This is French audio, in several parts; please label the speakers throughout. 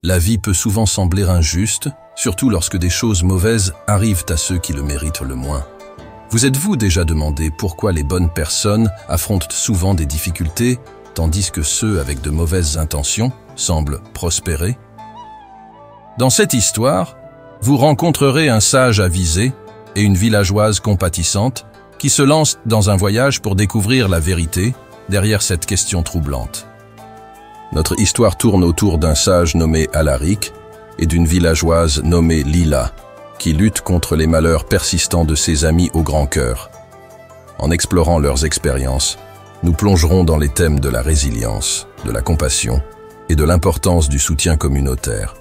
Speaker 1: La vie peut souvent sembler injuste, surtout lorsque des choses mauvaises arrivent à ceux qui le méritent le moins. Vous êtes-vous déjà demandé pourquoi les bonnes personnes affrontent souvent des difficultés, tandis que ceux avec de mauvaises intentions semblent prospérer? Dans cette histoire, vous rencontrerez un sage avisé et une villageoise compatissante qui se lancent dans un voyage pour découvrir la vérité derrière cette question troublante. Notre histoire tourne autour d'un sage nommé Alaric et d'une villageoise nommée Lila, qui luttent contre les malheurs persistants de ses amis au grand cœur. En explorant leurs expériences, nous plongerons dans les thèmes de la résilience, de la compassion et de l'importance du soutien communautaire.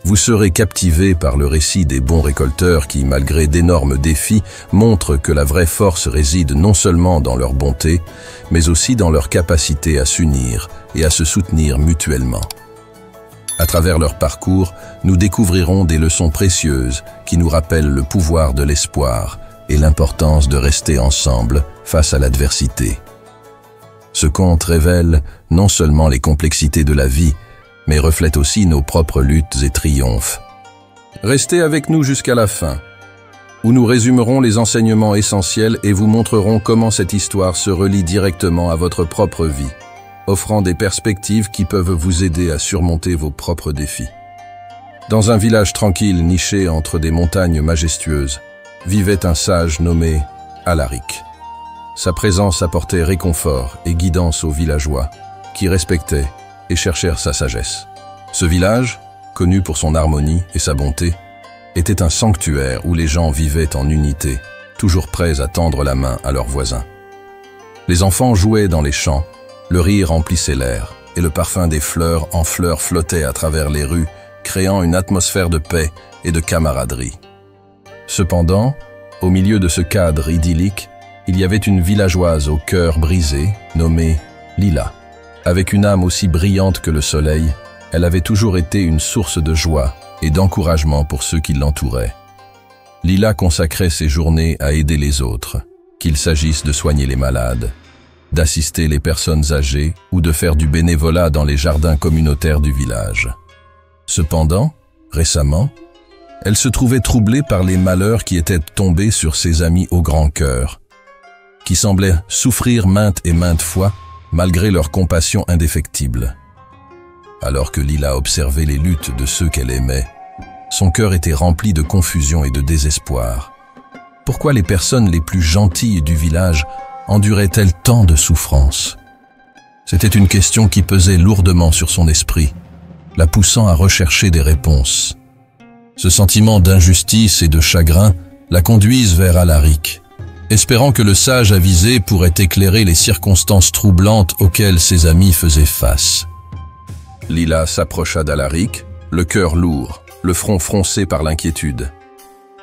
Speaker 1: Vous serez captivé par le récit des bons récolteurs qui, malgré d'énormes défis, montrent que la vraie force réside non seulement dans leur bonté, mais aussi dans leur capacité à s'unir et à se soutenir mutuellement. À travers leur parcours, nous découvrirons des leçons précieuses qui nous rappellent le pouvoir de l'espoir et l'importance de rester ensemble face à l'adversité. Ce conte révèle non seulement les complexités de la vie, mais reflète aussi nos propres luttes et triomphes. Restez avec nous jusqu'à la fin, où nous résumerons les enseignements essentiels et vous montrerons comment cette histoire se relie directement à votre propre vie, offrant des perspectives qui peuvent vous aider à surmonter vos propres défis. Dans un village tranquille niché entre des montagnes majestueuses, vivait un sage nommé Alaric. Sa présence apportait réconfort et guidance aux villageois, qui respectaient et cherchèrent sa sagesse. Ce village, connu pour son harmonie et sa bonté, était un sanctuaire où les gens vivaient en unité, toujours prêts à tendre la main à leurs voisins. Les enfants jouaient dans les champs, le rire emplissait l'air, et le parfum des fleurs en fleurs flottait à travers les rues, créant une atmosphère de paix et de camaraderie. Cependant, au milieu de ce cadre idyllique, il y avait une villageoise au cœur brisé, nommée Lila. Avec une âme aussi brillante que le soleil, elle avait toujours été une source de joie et d'encouragement pour ceux qui l'entouraient. Lila consacrait ses journées à aider les autres, qu'il s'agisse de soigner les malades, d'assister les personnes âgées ou de faire du bénévolat dans les jardins communautaires du village. Cependant, récemment, elle se trouvait troublée par les malheurs qui étaient tombés sur ses amis au grand cœur, qui semblaient souffrir maintes et maintes fois malgré leur compassion indéfectible. Alors que Lila observait les luttes de ceux qu'elle aimait, son cœur était rempli de confusion et de désespoir. Pourquoi les personnes les plus gentilles du village enduraient-elles tant de souffrances? C'était une question qui pesait lourdement sur son esprit, la poussant à rechercher des réponses. Ce sentiment d'injustice et de chagrin la conduisent vers Alaric, espérant que le sage avisé pourrait éclairer les circonstances troublantes auxquelles ses amis faisaient face. Lila s'approcha d'Alaric, le cœur lourd, le front froncé par l'inquiétude.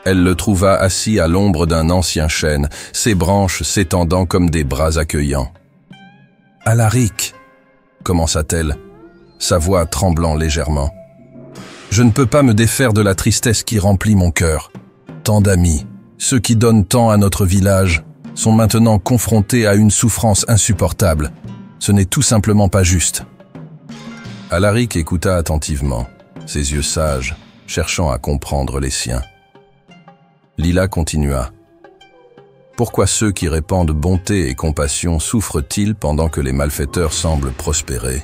Speaker 1: Elle le trouva assis à l'ombre d'un ancien chêne, ses branches s'étendant comme des bras accueillants. « Alaric » commença-t-elle, sa voix tremblant légèrement. « Je ne peux pas me défaire de la tristesse qui remplit mon cœur. Tant d'amis, ceux qui donnent tant à notre village, sont maintenant confrontés à une souffrance insupportable. Ce n'est tout simplement pas juste. » Alaric écouta attentivement, ses yeux sages, cherchant à comprendre les siens. Lila continua. « Pourquoi ceux qui répandent bonté et compassion souffrent-ils pendant que les malfaiteurs semblent prospérer?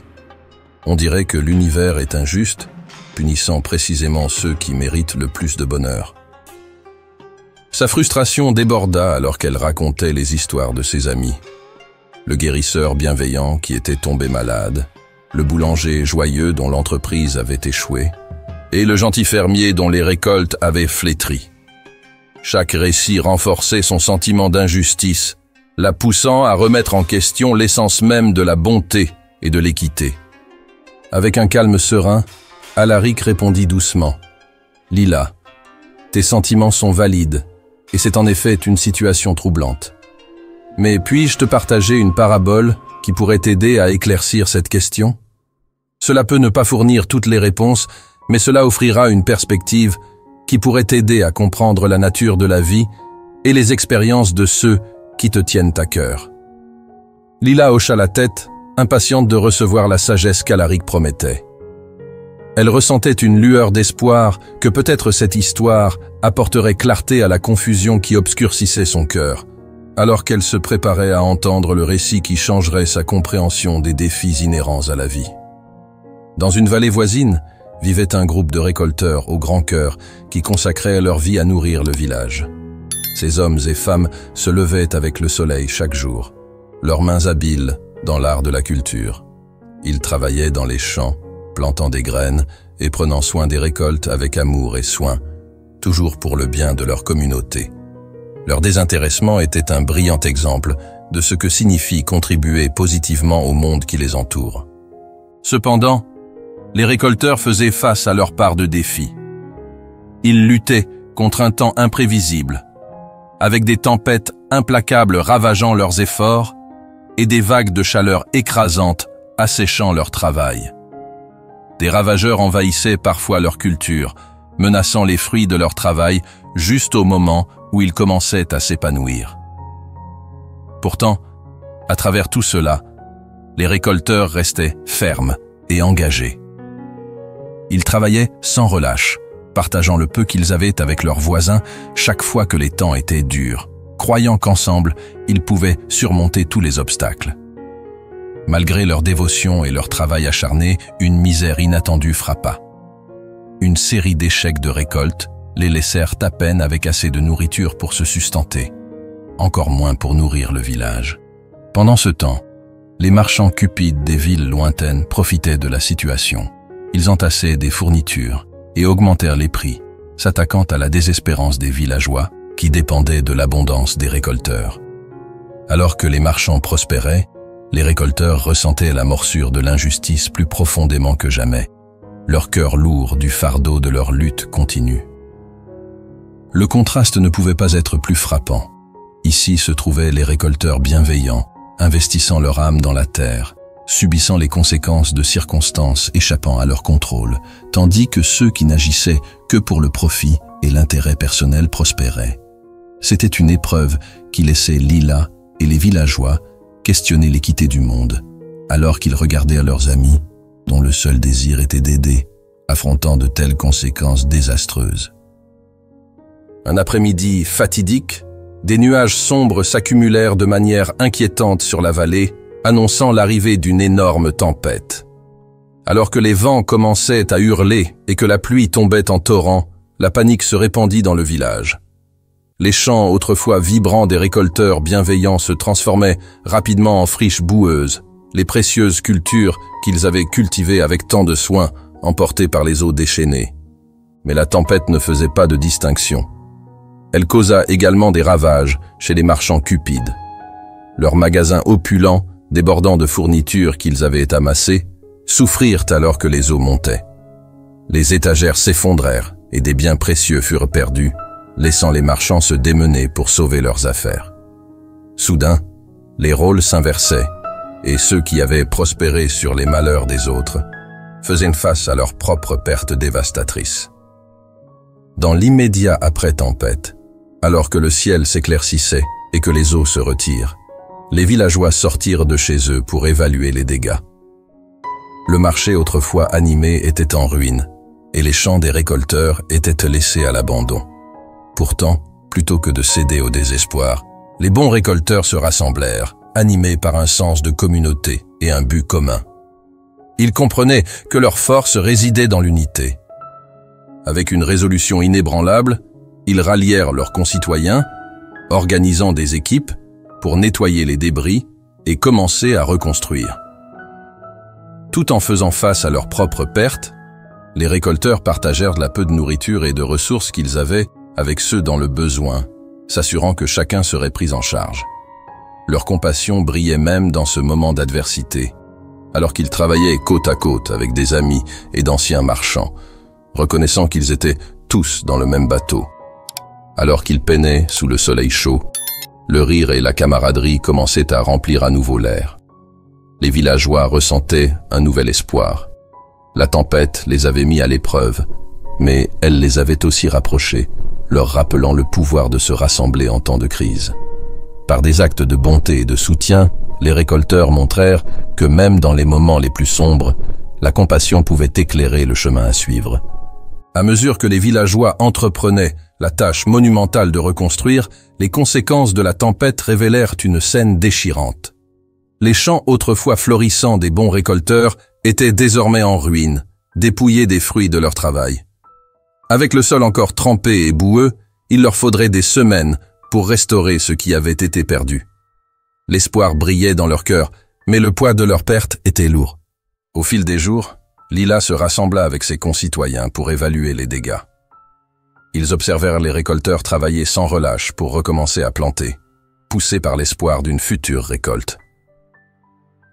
Speaker 1: On dirait que l'univers est injuste, punissant précisément ceux qui méritent le plus de bonheur. » Sa frustration déborda alors qu'elle racontait les histoires de ses amis. Le guérisseur bienveillant qui était tombé malade, le boulanger joyeux dont l'entreprise avait échoué, et le gentil fermier dont les récoltes avaient flétri. Chaque récit renforçait son sentiment d'injustice, la poussant à remettre en question l'essence même de la bonté et de l'équité. Avec un calme serein, Alaric répondit doucement. « Lila, tes sentiments sont valides, et c'est en effet une situation troublante. Mais puis-je te partager une parabole qui pourrait t'aider à éclaircir cette question? Cela peut ne pas fournir toutes les réponses, mais cela offrira une perspective qui pourrait t'aider à comprendre la nature de la vie et les expériences de ceux qui te tiennent à cœur. » Lila hocha la tête, impatiente de recevoir la sagesse qu'Alaric promettait. Elle ressentait une lueur d'espoir que peut-être cette histoire apporterait clarté à la confusion qui obscurcissait son cœur, alors qu'elle se préparait à entendre le récit qui changerait sa compréhension des défis inhérents à la vie. Dans une vallée voisine, vivait un groupe de récolteurs au grand cœur qui consacraient leur vie à nourrir le village. Ces hommes et femmes se levaient avec le soleil chaque jour, leurs mains habiles dans l'art de la culture. Ils travaillaient dans les champs, plantant des graines et prenant soin des récoltes avec amour et soin, toujours pour le bien de leur communauté. Leur désintéressement était un brillant exemple de ce que signifie contribuer positivement au monde qui les entoure. Cependant, les récolteurs faisaient face à leur part de défis. Ils luttaient contre un temps imprévisible, avec des tempêtes implacables ravageant leurs efforts et des vagues de chaleur écrasantes asséchant leur travail. Des ravageurs envahissaient parfois leur culture, menaçant les fruits de leur travail juste au moment où ils commençaient à s'épanouir. Pourtant, à travers tout cela, les récolteurs restaient fermes et engagés. Ils travaillaient sans relâche, partageant le peu qu'ils avaient avec leurs voisins chaque fois que les temps étaient durs, croyant qu'ensemble, ils pouvaient surmonter tous les obstacles. Malgré leur dévotion et leur travail acharné, une misère inattendue frappa. Une série d'échecs de récolte les laissèrent à peine avec assez de nourriture pour se sustenter, encore moins pour nourrir le village. Pendant ce temps, les marchands cupides des villes lointaines profitaient de la situation. Ils entassaient des fournitures et augmentèrent les prix, s'attaquant à la désespérance des villageois qui dépendaient de l'abondance des récolteurs. Alors que les marchands prospéraient, les récolteurs ressentaient la morsure de l'injustice plus profondément que jamais, leur cœur lourd du fardeau de leur lutte continue. Le contraste ne pouvait pas être plus frappant. Ici se trouvaient les récolteurs bienveillants, investissant leur âme dans la terre, subissant les conséquences de circonstances échappant à leur contrôle, tandis que ceux qui n'agissaient que pour le profit et l'intérêt personnel prospéraient. C'était une épreuve qui laissait Lila et les villageois questionner l'équité du monde, alors qu'ils regardaient leurs amis, dont le seul désir était d'aider, affrontant de telles conséquences désastreuses. Un après-midi fatidique, des nuages sombres s'accumulèrent de manière inquiétante sur la vallée, annonçant l'arrivée d'une énorme tempête. Alors que les vents commençaient à hurler et que la pluie tombait en torrents, la panique se répandit dans le village. Les champs autrefois vibrants des récolteurs bienveillants se transformaient rapidement en friches boueuses, les précieuses cultures qu'ils avaient cultivées avec tant de soin, emportées par les eaux déchaînées. Mais la tempête ne faisait pas de distinction. Elle causa également des ravages chez les marchands cupides. Leurs magasins opulents, débordant de fournitures qu'ils avaient amassées, souffrirent alors que les eaux montaient. Les étagères s'effondrèrent et des biens précieux furent perdus, laissant les marchands se démener pour sauver leurs affaires. Soudain, les rôles s'inversaient, et ceux qui avaient prospéré sur les malheurs des autres faisaient face à leurs propres pertes dévastatrices. Dans l'immédiat après-tempête, alors que le ciel s'éclaircissait et que les eaux se retirent, les villageois sortirent de chez eux pour évaluer les dégâts. Le marché autrefois animé était en ruine, et les champs des récolteurs étaient laissés à l'abandon. Pourtant, plutôt que de céder au désespoir, les bons récolteurs se rassemblèrent, animés par un sens de communauté et un but commun. Ils comprenaient que leur force résidait dans l'unité. Avec une résolution inébranlable, ils rallièrent leurs concitoyens, organisant des équipes pour nettoyer les débris et commencer à reconstruire. Tout en faisant face à leurs propres pertes, les récolteurs partagèrent la peu de nourriture et de ressources qu'ils avaient avec ceux dans le besoin, s'assurant que chacun serait pris en charge. Leur compassion brillait même dans ce moment d'adversité, alors qu'ils travaillaient côte à côte avec des amis et d'anciens marchands, reconnaissant qu'ils étaient tous dans le même bateau. Alors qu'ils peinaient sous le soleil chaud, le rire et la camaraderie commençaient à remplir à nouveau l'air. Les villageois ressentaient un nouvel espoir. La tempête les avait mis à l'épreuve, mais elle les avait aussi rapprochés, leur rappelant le pouvoir de se rassembler en temps de crise. Par des actes de bonté et de soutien, les récolteurs montrèrent que même dans les moments les plus sombres, la compassion pouvait éclairer le chemin à suivre. À mesure que les villageois entreprenaient la tâche monumentale de reconstruire, les conséquences de la tempête révélèrent une scène déchirante. Les champs autrefois florissants des bons récolteurs étaient désormais en ruine, dépouillés des fruits de leur travail. Avec le sol encore trempé et boueux, il leur faudrait des semaines pour restaurer ce qui avait été perdu. L'espoir brillait dans leur cœur, mais le poids de leur perte était lourd. Au fil des jours, Lila se rassembla avec ses concitoyens pour évaluer les dégâts. Ils observèrent les récolteurs travailler sans relâche pour recommencer à planter, poussés par l'espoir d'une future récolte.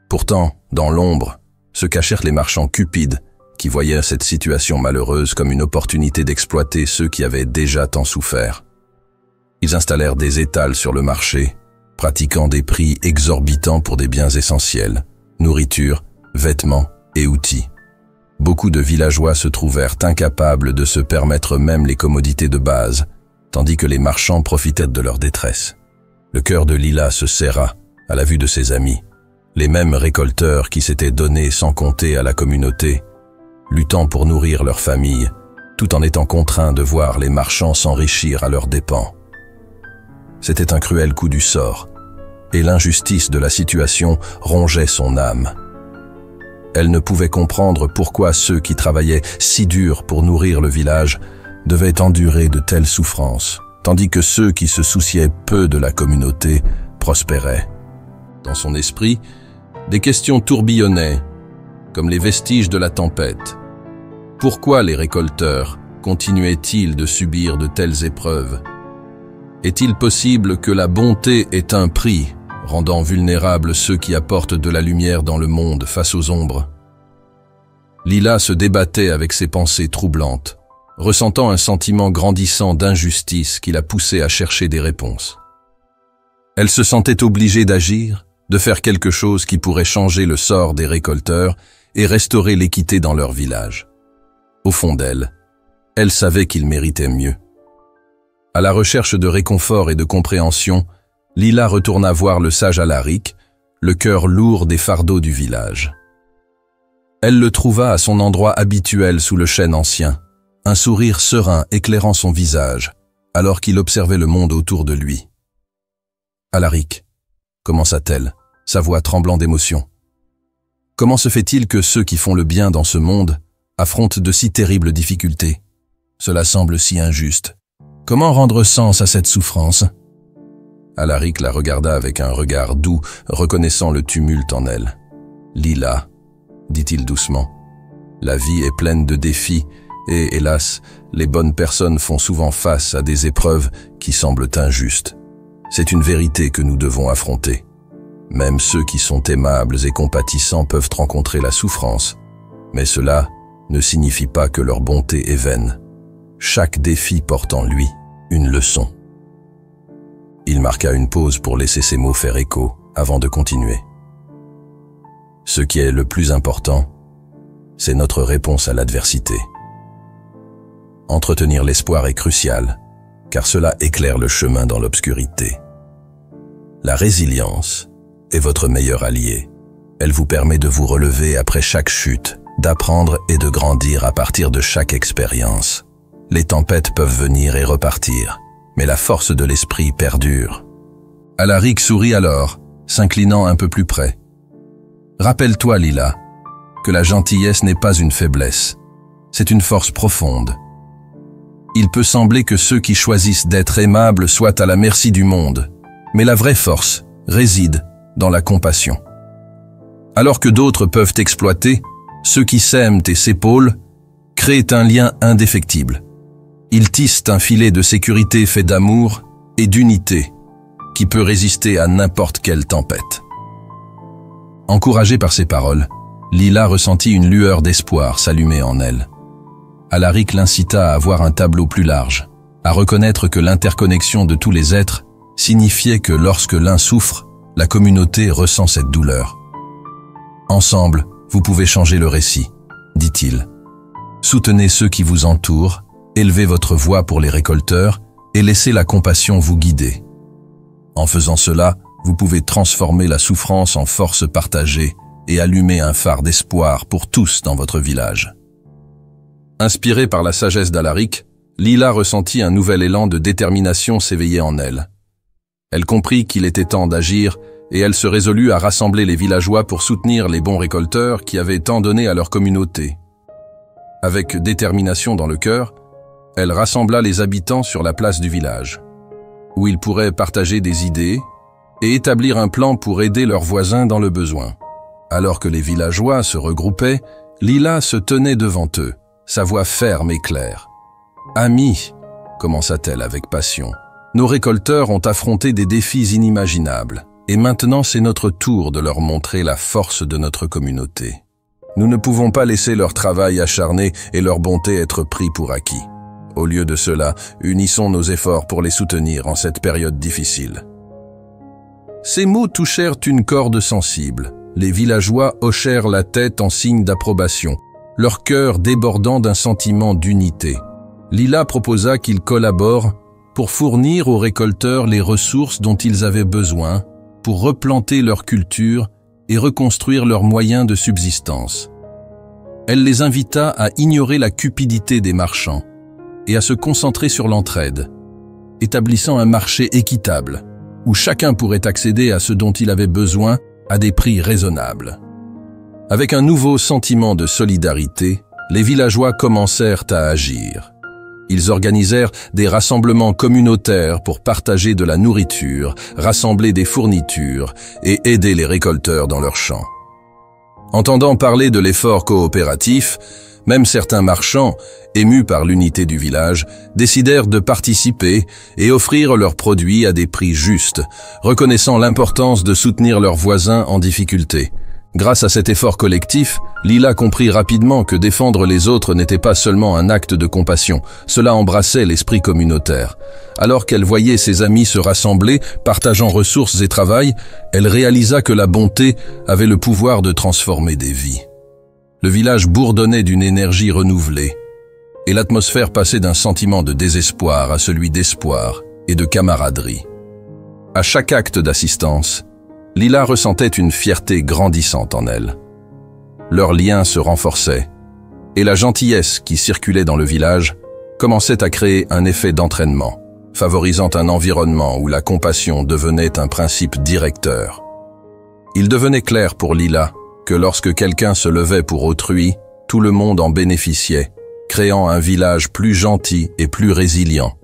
Speaker 1: Pourtant, dans l'ombre, se cachèrent les marchands cupides qui voyaient cette situation malheureuse comme une opportunité d'exploiter ceux qui avaient déjà tant souffert. Ils installèrent des étals sur le marché, pratiquant des prix exorbitants pour des biens essentiels, nourriture, vêtements et outils. Beaucoup de villageois se trouvèrent incapables de se permettre même les commodités de base, tandis que les marchands profitaient de leur détresse. Le cœur de Lila se serra à la vue de ses amis, les mêmes récolteurs qui s'étaient donnés sans compter à la communauté, luttant pour nourrir leur famille, tout en étant contraints de voir les marchands s'enrichir à leurs dépens. C'était un cruel coup du sort, et l'injustice de la situation rongeait son âme. Elle ne pouvait comprendre pourquoi ceux qui travaillaient si dur pour nourrir le village devaient endurer de telles souffrances, tandis que ceux qui se souciaient peu de la communauté prospéraient. Dans son esprit, des questions tourbillonnaient, comme les vestiges de la tempête. Pourquoi les récolteurs continuaient-ils de subir de telles épreuves? Est-il possible que la bonté ait un prix, rendant vulnérables ceux qui apportent de la lumière dans le monde face aux ombres? Lila se débattait avec ses pensées troublantes, ressentant un sentiment grandissant d'injustice qui la poussait à chercher des réponses. Elle se sentait obligée d'agir, de faire quelque chose qui pourrait changer le sort des récolteurs et restaurer l'équité dans leur village. Au fond d'elle, elle savait qu'ils méritaient mieux. À la recherche de réconfort et de compréhension, Lila retourna voir le sage Alaric, le cœur lourd des fardeaux du village. Elle le trouva à son endroit habituel sous le chêne ancien, un sourire serein éclairant son visage, alors qu'il observait le monde autour de lui. « Alaric », commença-t-elle, sa voix tremblant d'émotion. « Comment se fait-il que ceux qui font le bien dans ce monde affrontent de si terribles difficultés? Cela semble si injuste. Comment rendre sens à cette souffrance ?» Alaric la regarda avec un regard doux, reconnaissant le tumulte en elle. « Lila, » dit-il doucement, « la vie est pleine de défis et, hélas, les bonnes personnes font souvent face à des épreuves qui semblent injustes. C'est une vérité que nous devons affronter. Même ceux qui sont aimables et compatissants peuvent rencontrer la souffrance, mais cela ne signifie pas que leur bonté est vaine. Chaque défi porte en lui une leçon. » Il marqua une pause pour laisser ses mots faire écho, avant de continuer. « Ce qui est le plus important, c'est notre réponse à l'adversité. Entretenir l'espoir est crucial, car cela éclaire le chemin dans l'obscurité. La résilience est votre meilleur allié. Elle vous permet de vous relever après chaque chute, d'apprendre et de grandir à partir de chaque expérience. Les tempêtes peuvent venir et repartir, mais la force de l'esprit perdure. » Alaric sourit alors, s'inclinant un peu plus près. « Rappelle-toi, Lila, que la gentillesse n'est pas une faiblesse, c'est une force profonde. Il peut sembler que ceux qui choisissent d'être aimables soient à la merci du monde, mais la vraie force réside dans la compassion. Alors que d'autres peuvent exploiter, ceux qui s'aiment et s'épaulent créent un lien indéfectible. Ils tissent un filet de sécurité fait d'amour et d'unité qui peut résister à n'importe quelle tempête. » Encouragée par ces paroles, Lila ressentit une lueur d'espoir s'allumer en elle. Alaric l'incita à voir un tableau plus large, à reconnaître que l'interconnexion de tous les êtres signifiait que lorsque l'un souffre, la communauté ressent cette douleur. « Ensemble, vous pouvez changer le récit, » dit-il. « Soutenez ceux qui vous entourent, élevez votre voix pour les récolteurs et laissez la compassion vous guider. En faisant cela, vous pouvez transformer la souffrance en force partagée et allumer un phare d'espoir pour tous dans votre village. Inspirée par la sagesse d'Alaric, Lila ressentit un nouvel élan de détermination s'éveiller en elle. Elle comprit qu'il était temps d'agir et elle se résolut à rassembler les villageois pour soutenir les bons récolteurs qui avaient tant donné à leur communauté. Avec détermination dans le cœur, elle rassembla les habitants sur la place du village, où ils pourraient partager des idées et établir un plan pour aider leurs voisins dans le besoin. Alors que les villageois se regroupaient, Lila se tenait devant eux, sa voix ferme et claire. « Amis, commença-t-elle avec passion, nos récolteurs ont affronté des défis inimaginables, et maintenant c'est notre tour de leur montrer la force de notre communauté. Nous ne pouvons pas laisser leur travail acharné et leur bonté être pris pour acquis. Au lieu de cela, unissons nos efforts pour les soutenir en cette période difficile. » Ces mots touchèrent une corde sensible. Les villageois hochèrent la tête en signe d'approbation, leur cœur débordant d'un sentiment d'unité. Lila proposa qu'ils collaborent pour fournir aux récolteurs les ressources dont ils avaient besoin pour replanter leur culture et reconstruire leurs moyens de subsistance. Elle les invita à ignorer la cupidité des marchands et à se concentrer sur l'entraide, établissant un marché équitable où chacun pourrait accéder à ce dont il avait besoin à des prix raisonnables. Avec un nouveau sentiment de solidarité, les villageois commencèrent à agir. Ils organisèrent des rassemblements communautaires pour partager de la nourriture, rassembler des fournitures et aider les récolteurs dans leurs champs. Entendant parler de l'effort coopératif, même certains marchands, émus par l'unité du village, décidèrent de participer et offrir leurs produits à des prix justes, reconnaissant l'importance de soutenir leurs voisins en difficulté. Grâce à cet effort collectif, Lila comprit rapidement que défendre les autres n'était pas seulement un acte de compassion, cela embrassait l'esprit communautaire. Alors qu'elle voyait ses amis se rassembler, partageant ressources et travail, elle réalisa que la bonté avait le pouvoir de transformer des vies. Le village bourdonnait d'une énergie renouvelée, et l'atmosphère passait d'un sentiment de désespoir à celui d'espoir et de camaraderie. À chaque acte d'assistance, Lila ressentait une fierté grandissante en elle. Leurs liens se renforçaient, et la gentillesse qui circulait dans le village commençait à créer un effet d'entraînement, favorisant un environnement où la compassion devenait un principe directeur. Il devenait clair pour Lila que lorsque quelqu'un se levait pour autrui, tout le monde en bénéficiait, créant un village plus gentil et plus résilient,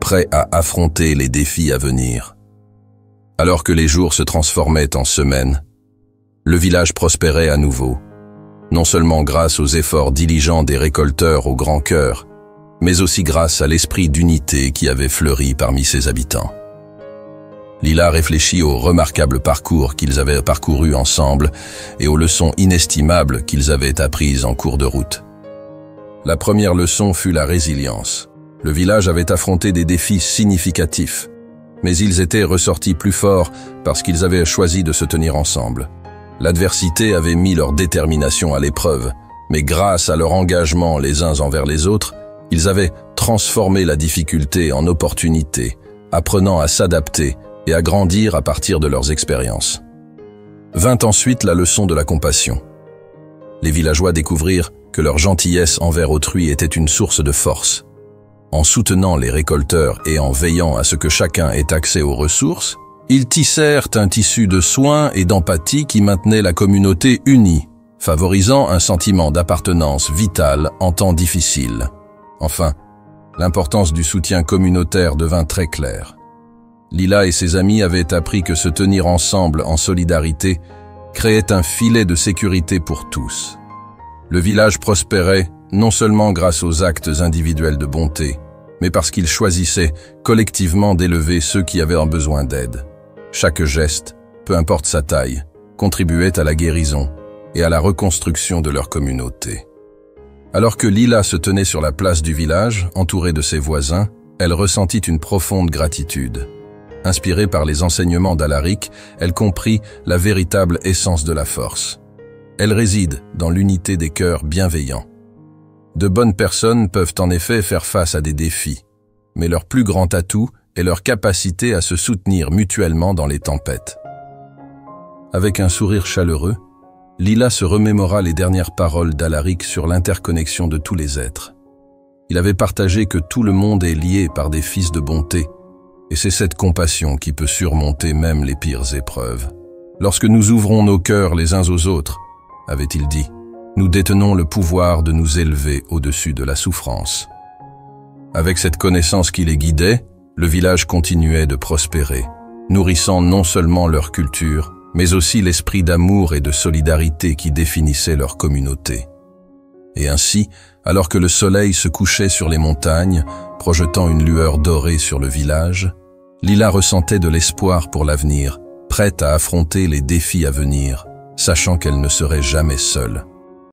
Speaker 1: prêt à affronter les défis à venir. Alors que les jours se transformaient en semaines, le village prospérait à nouveau, non seulement grâce aux efforts diligents des récolteurs au grand cœur, mais aussi grâce à l'esprit d'unité qui avait fleuri parmi ses habitants. Lila réfléchit au remarquable parcours qu'ils avaient parcouru ensemble et aux leçons inestimables qu'ils avaient apprises en cours de route. La première leçon fut la résilience. Le village avait affronté des défis significatifs, mais ils étaient ressortis plus forts parce qu'ils avaient choisi de se tenir ensemble. L'adversité avait mis leur détermination à l'épreuve, mais grâce à leur engagement les uns envers les autres, ils avaient transformé la difficulté en opportunité, apprenant à s'adapter et à grandir à partir de leurs expériences. Vint ensuite la leçon de la compassion. Les villageois découvrirent que leur gentillesse envers autrui était une source de force. En soutenant les récolteurs et en veillant à ce que chacun ait accès aux ressources, ils tissèrent un tissu de soins et d'empathie qui maintenait la communauté unie, favorisant un sentiment d'appartenance vitale en temps difficiles. Enfin, l'importance du soutien communautaire devint très claire. Lila et ses amis avaient appris que se tenir ensemble en solidarité créait un filet de sécurité pour tous. Le village prospérait non seulement grâce aux actes individuels de bonté, mais parce qu'ils choisissaient collectivement d'élever ceux qui avaient besoin d'aide. Chaque geste, peu importe sa taille, contribuait à la guérison et à la reconstruction de leur communauté. Alors que Lila se tenait sur la place du village, entourée de ses voisins, elle ressentit une profonde gratitude. Inspirée par les enseignements d'Alaric, elle comprit la véritable essence de la force. Elle réside dans l'unité des cœurs bienveillants. De bonnes personnes peuvent en effet faire face à des défis, mais leur plus grand atout est leur capacité à se soutenir mutuellement dans les tempêtes. Avec un sourire chaleureux, Lila se remémora les dernières paroles d'Alaric sur l'interconnexion de tous les êtres. Il avait partagé que tout le monde est lié par des fils de bonté, et c'est cette compassion qui peut surmonter même les pires épreuves. Lorsque nous ouvrons nos cœurs les uns aux autres, avait-il dit, nous détenons le pouvoir de nous élever au-dessus de la souffrance. Avec cette connaissance qui les guidait, le village continuait de prospérer, nourrissant non seulement leur culture, mais aussi l'esprit d'amour et de solidarité qui définissait leur communauté. Et ainsi, alors que le soleil se couchait sur les montagnes, projetant une lueur dorée sur le village, Lila ressentait de l'espoir pour l'avenir, prête à affronter les défis à venir, sachant qu'elle ne serait jamais seule.